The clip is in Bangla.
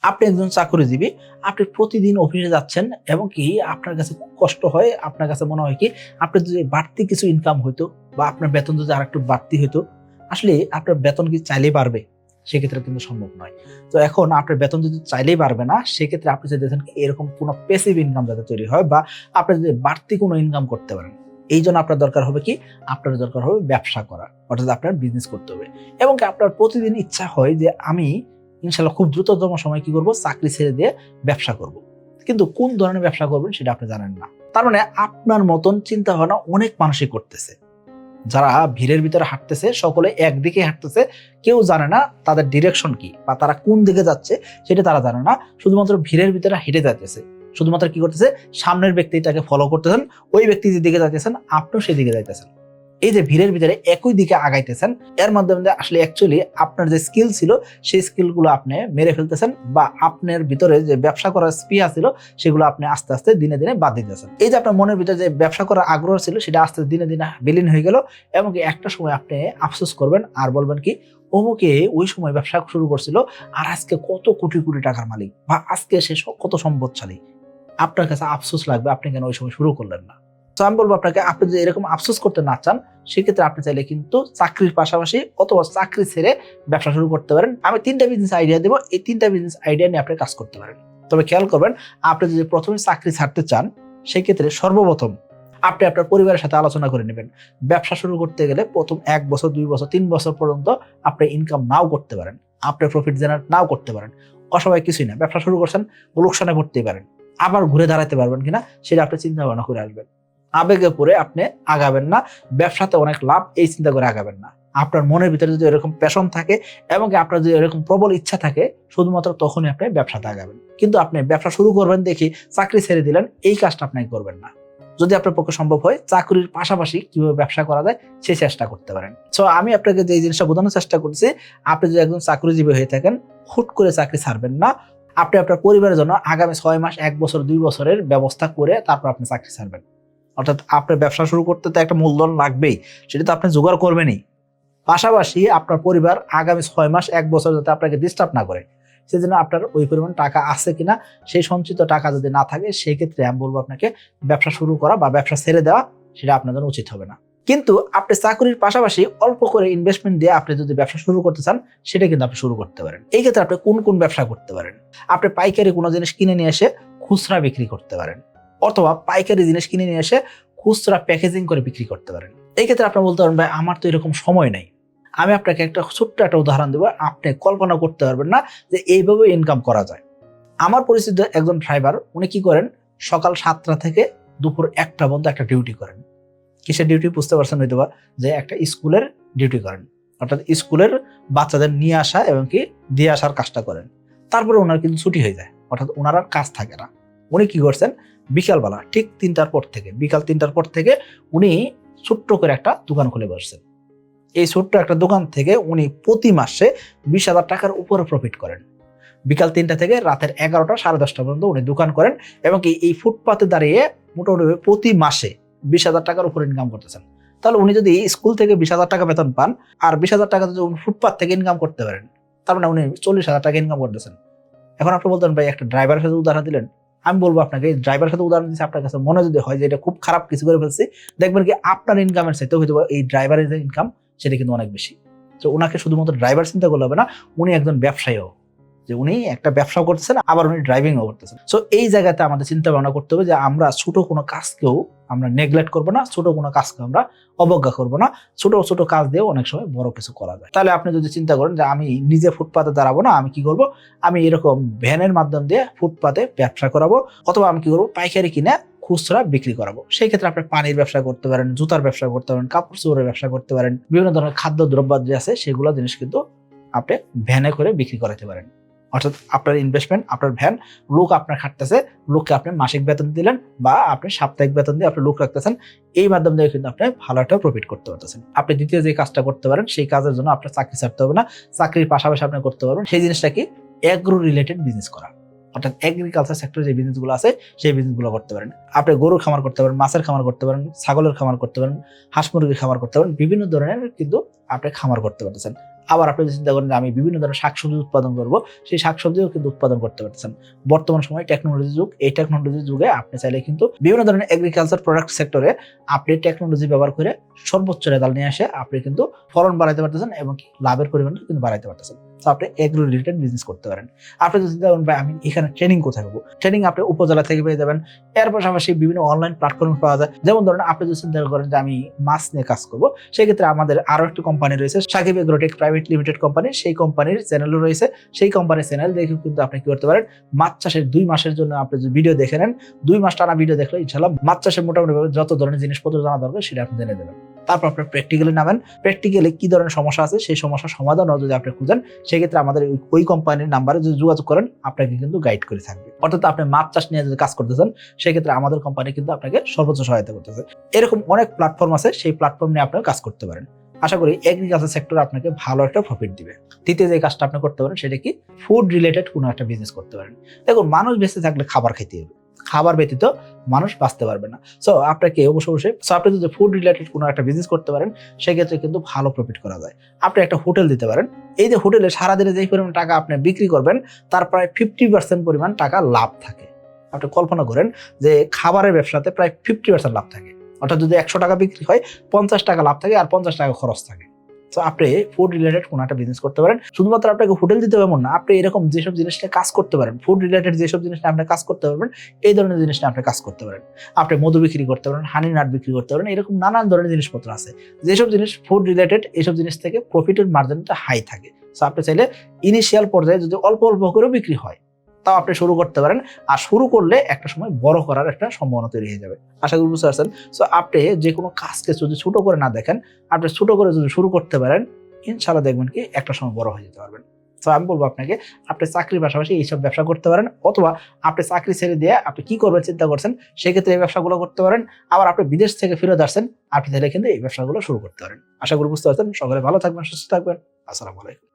আপনি একজন চাকরিজীবী, আপনি প্রতিদিন অফিসে যাচ্ছেন এবং কি আপনার কাছে খুব কষ্ট হয়, আপনার কাছে মনে হয় কি আপনার যদি বাড়তি কিছু ইনকাম হইতো বা আপনার বেতন যদি আরেকটু বাড়তি হইতো, আসলে আপনার বেতন কি চাইলেই বাড়বে? সেক্ষেত্রে কিন্তু সম্ভব নয়। তো এখন আপনার বেতন যদি চাইলেই বাড়বে না, সেক্ষেত্রে আপনি চাইতেছেন কি এরকম কোনো প্যাসিভ ইনকাম যাতে তৈরি হয় বা আপনি যদি বাড়তি কোনো ইনকাম করতে পারেন। এইজন্য আপনার দরকার হবে কি? আপনার দরকার হবে ব্যবসা করা। অর্থাৎ আপনার বিজনেস করতে হবে। এবং কি আপনার প্রতিদিন ইচ্ছা হয় যে আমি ইনশাআল্লাহ খুব দ্রুততম সময়ে কি করব? চাকরি ছেড়ে দিয়ে ব্যবসা করব। কিন্তু কোন ধরনের ব্যবসা করবেন সেটা আপনি জানেন না। তার মানে আপনার মতন চিন্তা ভাবনা অনেক মানুষই করতেছে। যারা ভিড়ের ভিতরে হাঁটতেছে সকলে একদিকে হাঁটতেছে। কেউ জানে না তাদের ডিরেকশন কি বা তারা কোন দিকে যাচ্ছে সেটা তারা জানে না। শুধুমাত্র ভিড়ের ভিতরে হেঁটে যাইতেছে। শুধুমাত্র কি করতেছে? সামনের ব্যক্তিটাকে ফলো করতেছেন। ওই ব্যক্তি যেদিকে যাইতেছেন আপনিও সেদিকে যাইতেছেন। এই যে ভিড়ের ভিতরে একই দিকে আগাইতেছেন, এর মাধ্যমে আসলে অ্যাকচুয়ালি আপনার যে স্কিল ছিল সেই স্কিলগুলো আপনি মেরে ফেলতেছেন বা আপনার ভিতরে যে ব্যবসা করার স্পৃহা ছিল সেগুলো আপনি আস্তে আস্তে দিনে দিনে বাদ দিতেছেন। এই যে আপনার মনের ভিতরে যে ব্যবসা করার আগ্রহ ছিল সেটা আস্তে দিনে দিনে বিলীন হয়ে গেল এবং একটা সময় আপনি আফসোস করবেন আর বলবেন কি অমুকে ওই সময় ব্যবসা শুরু করছিল আর আজকে কত কোটি কোটি টাকার মালিক বা আজকে সে কত সম্পদশালী। আপনার কাছে আফসোস লাগবে আপনি কেন ওই সময় শুরু করলেন না। তো আমি বলবো আপনাকে, আপনি যদি এরকম আফসোস করতে না চান সেক্ষেত্রে আপনি চাইলে কিন্তু চাকরির পাশাপাশি অথবা চাকরি ছেড়ে ব্যবসা শুরু করতে পারেন। আমি 3টা বিজনেস আইডিয়া দেবো, এই 3টা বিজনেস আইডিয়া নিয়ে আপনি কাজ করতে পারেন। তবে খেয়াল করবেন, আপনি যদি প্রথমে চাকরি ছাড়তে চান সেক্ষেত্রে সর্বপ্রথম আপনি আপনার পরিবারের সাথে আলোচনা করে নেবেন। ব্যবসা শুরু করতে গেলে প্রথম 1 বছর 2 বছর 3 বছর পর্যন্ত আপনি ইনকাম নাও করতে পারেন, আপনি প্রফিট জেনারেট নাও করতে পারেন। অসহায় কিছুই না, ব্যবসা শুরু করছেন লোকসানে পড়তেই পারেন, আবার ঘুরে দাঁড়াতে পারবেন কিনা সেটা আপনি চিন্তা ভাবনা করে আসবেন। আবেগে পড়ে আপনি আগাবেন না, ব্যবসাতে অনেক লাভ এই চিন্তা করে আগাবেন না। আপনার মনের ভিতরে যদি এরকম প্যাশন থাকে এবং আপনার যদি এরকম প্রবল ইচ্ছা থাকে শুধুমাত্র তখনই আপনি ব্যবসাতে আগাবেন। কিন্তু আপনি ব্যবসা শুরু করবেন দেখি চাকরি ছেড়ে দিলেন, এই কাজটা আপনি করবেন না। যদি আপনার পক্ষে সম্ভব হয় চাকরির পাশাপাশি কিভাবে ব্যবসা করা যায় সেই চেষ্টা করতে পারেন। সো আমি আপনাকে যে জিনিসটা বোঝানোর চেষ্টা করছি, আপনি যদি একজন চাকরিজীবী হয়ে থাকেন হুট করে চাকরি ছাড়বেন না। আপনি আপনার পরিবারের জন্য আগামী 6 মাস 1 বছর 2 বছরের ব্যবস্থা করে তারপর আপনি চাকরি ছাড়বেন। অর্থাৎ আপনার ব্যবসা শুরু করতে তো একটা মূলধন লাগবেই, সেটা তো আপনি জোগাড় করবেনই। পাশাপাশি আপনার পরিবার আগামী 6 মাস 1 বছর যাতে আপনাকে ডিস্টার্ব না করে সেজন্য আপনার ওই পরিমাণ টাকা আছে কিনা, সেই সঞ্চিত টাকা যদি না থাকে সেক্ষেত্রে আমি বলবো আপনাকে ব্যবসা শুরু করা বা ব্যবসা ছেড়ে দেওয়া সেটা আপনার জন্য উচিত হবে না। কিন্তু আপনি চাকরির পাশাপাশি অল্প করে ইনভেস্টমেন্ট দিয়ে আপনি যদি ব্যবসা শুরু করতে চান সেটা কিন্তু আপনি শুরু করতে পারেন। এই ক্ষেত্রে আপনি কোন কোন ব্যবসা করতে পারেন? আপনি পাইকারি কোনো জিনিস কিনে নিয়ে এসে খুচরা বিক্রি করতে পারেন, অথবা পাইকারি জিনিস কিনে নিয়ে এসে খুচরা প্যাকেজিং করে বিক্রি করতে পারেন। এই ক্ষেত্রে আপনি বলতে পারেন ভাই আমার তো এরকম সময় নেই। আমি আপনাকে একটা ছোট্ট একটা উদাহরণ দেবো, আপনি কল্পনা করতে পারবেন না যে এইভাবে ইনকাম করা যায়। আমার পরিচিত একজন ড্রাইভার, উনি কি করেন সকাল 7টা থেকে দুপুর 1টা পর্যন্ত একটা ডিউটি করেন। কিসের ডিউটি বুঝতে পারছেন হয়তোবা, যে একটা স্কুলের ডিউটি করেন। অর্থাৎ স্কুলের বাচ্চাদের নিয়ে আসা এবং কি দিয়ে আসার কাজটা করেন। তারপরে ওনার কিন্তু ছুটি হয়ে যায়, অর্থাৎ ওনার আর কাজ থাকে না। উনি কি করছেন বিকালবেলা ঠিক 3টার পর থেকে, বিকাল 3টার পর থেকে উনি ছোট্ট করে একটা দোকান খুলে বসছেন। এই ছোট্ট একটা দোকান থেকে উনি প্রতি মাসে 20,000 টাকার উপরে প্রফিট করেন। বিকাল 3টা থেকে রাতের 11টা 10:30 পর্যন্ত উনি দোকান করেন এবং কি এই ফুটপাতে দাঁড়িয়ে মোটামুটি প্রতি মাসে 20,000 টাকার উপরে ইনকাম করতেছেন। তাহলে উনি যদি স্কুল থেকে 20,000 টাকা বেতন পান আর 20,000 টাকা যদি ফুটপাত থেকে ইনকাম করতে পারেন, তার মানে উনি 40,000 টাকা ইনকাম করতেছেন। এখন আপনি বলতেন ভাই একটা ড্রাইভারের সাথে উদাহরণ দিলেন, আমি বলবো আপনাকে এই ড্রাইভারের সাথে উদাহরণ দিচ্ছি, আপনার কাছে মনে যদি হয় যে এটা খুব খারাপ কিছু করে ফেলছি, দেখবেন কি আপনার ইনকামের চাইতে হয়তো এই ড্রাইভারের যে ইনকাম সেটা কিন্তু অনেক বেশি। তো ওনাকে শুধুমাত্র ড্রাইভার চিন্তা করলে হবে না, উনি একজন ব্যবসায়ীও, যে উনি একটা ব্যবসাও করতেছেন আবার উনি ড্রাইভিংও করতেছেন। সো এই জায়গাতে আমাদের চিন্তা ভাবনা করতে হবে যে আমরা ছোট কোনো কাজকেও আমরা নেগলেক্ট করবো না, ছোট কোনো কাজকে আমরা অবজ্ঞা করবো না। ছোট ছোট কাজ দিয়েও অনেক সময় বড় কিছু করা যায়। তাহলে আপনি যদি চিন্তা করেন যে আমি নিজে ফুটপাতে দাঁড়াবো না, আমি কি করবো, আমি এরকম ভ্যানের মাধ্যম দিয়ে ফুটপাতে ব্যবসা করাবো, অথবা আমি কি করবো পাইকারি কিনে খুচরা বিক্রি করাবো। সেই ক্ষেত্রে আপনি পানির ব্যবসা করতে পারেন, জুতার ব্যবসা করতে পারেন, কাপড় চোপড়ের ব্যবসা করতে পারেন, বিভিন্ন ধরনের খাদ্য দ্রব্য যে আছে সেগুলো জিনিস কিন্তু আপনি ভ্যানে করে বিক্রি করাতে পারেন। অর্থাৎ আপনার ইনভেস্টমেন্ট, আপনার ভ্যান, লোক আপনার খাটতেছে, লোককে আপনি মাসিক বেতন দিলেন বা আপনি সাপ্তাহিক বেতন দিয়ে আপনি লোক রাখতেছেন, এই মাধ্যম দিয়ে কিন্তু আপনি ভালো একটা প্রফিট করতে পারতেছেন। আপনি দ্বিতীয় যে কাজটা করতে পারেন সেই কাজের জন্য আপনার চাকরি ছাড়তে হবে না, চাকরির পাশাপাশি আপনি করতে পারবেন সেই জিনিসটা কি এগ্রো রিলেটেড বিজনেস করা। অর্থাৎ এগ্রিকালচার সেক্টরে যে বিজনেসগুলো আছে সেই বিজনেসগুলো করতে পারেন। আপনি গরুর খামার করতে পারেন, মাছের খামার করতে পারেন, ছাগলের খামার করতে পারেন, হাঁস মুরগির খামার করতে পারেন, বিভিন্ন ধরনের কিন্তু আপনি খামার করতে পারতেছেন। আবার আপনি যদি চিন্তা করেন যে আমি বিভিন্ন ধরনের শাকসবজি উৎপাদন করব, সেই শাকসবজিও কিন্তু উৎপাদন করতে পারতেছেন। বর্তমান সময়ে টেকনোলজি যুগ, এই টেকনোলজি যুগে আপনি চাইলে কিন্তু বিভিন্ন ধরনের এগ্রিকালচার প্রোডাক্ট সেক্টরে আপনি টেকনোলজি ব্যবহার করে সর্বোচ্চ রেজাল্ট নিয়ে আসে আপনি কিন্তু ফলন বাড়াইতে পারতেছেন এবং লাভের পরিমাণটা কিন্তু বাড়াইতে পারতেছেন। তো আপনি এগ্রো রিলেটেড বিজনেস করতে পারেন। আপনি যদি চিন্তা করেন ভাই আমি এখানে ট্রেনিং কোথায় পাবো, ট্রেনিং আপনি উপজেলা থেকে পেয়ে যাবেন। এর পাশাপাশি বিভিন্ন অনলাইন প্ল্যাটফর্ম পাওয়া যায়। যেমন ধরেন আপনি যদি চিন্তা করেন যে আমি মাছ নিয়ে কাজ করব, সেক্ষেত্রে আমাদের আরো একটি কোম্পানি রয়েছে Sakib Agrotech Private Limited company, সেই কোম্পানির চ্যানেলও রয়েছে। সেই কোম্পানির চ্যানেল দেখে কিন্তু আপনি কি করতে পারেন, মাছ চাষের 2 মাসের জন্য আপনি যদি ভিডিও দেখে নেন, 2 মাস টানা ভিডিও দেখলে ইনশাআল্লাহ মাছ চাষের মোটামুটি যত ধরনের জিনিসপত্র জানা দরকার সেটা আপনি জেনে দেবেন। তারপর আপনার প্র্যাকটিক্যালি নামেন, প্র্যাকটিক্যালি কি ধরনের সমস্যা আছে সেই সমস্যার সমাধানও যদি আপনি খুঁজেন, সেক্ষেত্রে আমাদের ওই কোম্পানির নাম্বারে যদি যোগাযোগ করেন আপনাকে কিন্তু গাইড করে থাকবে। অর্থাৎ আপনি মাছ চাষ নিয়ে যদি কাজ করতেছেন, সেক্ষেত্রে আমাদের কোম্পানি কিন্তু আপনাকে সর্বোচ্চ সহায়তা করতেছে। এরকম অনেক প্ল্যাটফর্ম আছে, সেই প্ল্যাটফর্ম নিয়ে আপনারা কাজ করতে পারেন। আশা করি এগ্রিকালচার সেক্টর আপনাকে ভালো একটা প্রফিট দিবে। তৃতীয় যে কাজটা আপনি করতে পারেন সেটা কি, ফুড রিলেটেড কোনো একটা বিজনেস করতে পারেন। দেখুন, মানুষ বেঁচে থাকলে খাবার খেতে হবে, খাবার ব্যতীত মানুষ বাঁচতে পারবে না। সো আপনাকে অবশ্যই আপনি যদি ফুড রিলেটেড কোনো একটা বিজনেস করতে পারেন, সেক্ষেত্রে কিন্তু ভালো প্রফিট করা যায়। আপনি একটা হোটেল দিতে পারেন, এই যে হোটেলে সারাদিনে যেই পরিমাণ টাকা আপনি বিক্রি করবেন তার প্রায় 50% পরিমাণ টাকা লাভ থাকে। আপনি কল্পনা করেন যে খাবারের ব্যবসাতে প্রায় 50% লাভ থাকে। অর্থাৎ যদি 100 টাকা বিক্রি হয়, 50 টাকা লাভ থাকে আর 50 টাকা খরচ থাকে। তো আপনি ফুড রিলেটেড কোনো একটা বিজনেস করতে পারেন। শুধুমাত্র আপনাকে হোটেল দিতে হবে এমন না, আপনি এরকম যেসব জিনিস নিয়ে কাজ করতে পারেন, ফুড রিলেটেড যেসব জিনিস নিয়ে আপনি কাজ করতে পারবেন, এই ধরনের জিনিস নিয়ে আপনি কাজ করতে পারেন। আপনি মধু বিক্রি করতে পারেন, হানি নাট বিক্রি করতে পারেন, এরকম নানান ধরনের জিনিসপত্র আছে যেসব জিনিস ফুড রিলেটেড, এইসব জিনিস থেকে প্রফিটের মার্জিনটা হাই থাকে। সো আপনি চাইলে ইনিশিয়াল পর্যায়ে যদি অল্প অল্প করে বিক্রি হয়, তাও আপনি শুরু করতে পারেন। আর শুরু করলে একটা সময় বড় করার একটা সম্ভাবনা তৈরি হয়ে যাবে। আশা করি বুঝতে পারছেন। সো আপনি যে কোনো কাজকে যদি ছোট করে না দেখেন, আপনি ছোট করে যদি শুরু করতে পারেন, ইনশাআল্লাহ দেখবেন কি একটা সময় বড় হয়ে যেতে পারবেন। তো আমি বলবো আপনাকে, আপনি চাকরির পাশাপাশি এইসব ব্যবসা করতে পারেন, অথবা আপনি চাকরি ছেড়ে দিয়ে আপনি কি করবেন চিন্তা করছেন, সেক্ষেত্রে এই ব্যবসাগুলো করতে পারেন। আবার আপনি বিদেশ থেকে ফিরত আসছেন, আপনি তাহলে কিন্তু এই ব্যবসাগুলো শুরু করতে পারেন। আশা করি বুঝতে পারছেন। সকলে ভালো থাকবেন, সুস্থ থাকবেন। আসসালামু আলাইকুম।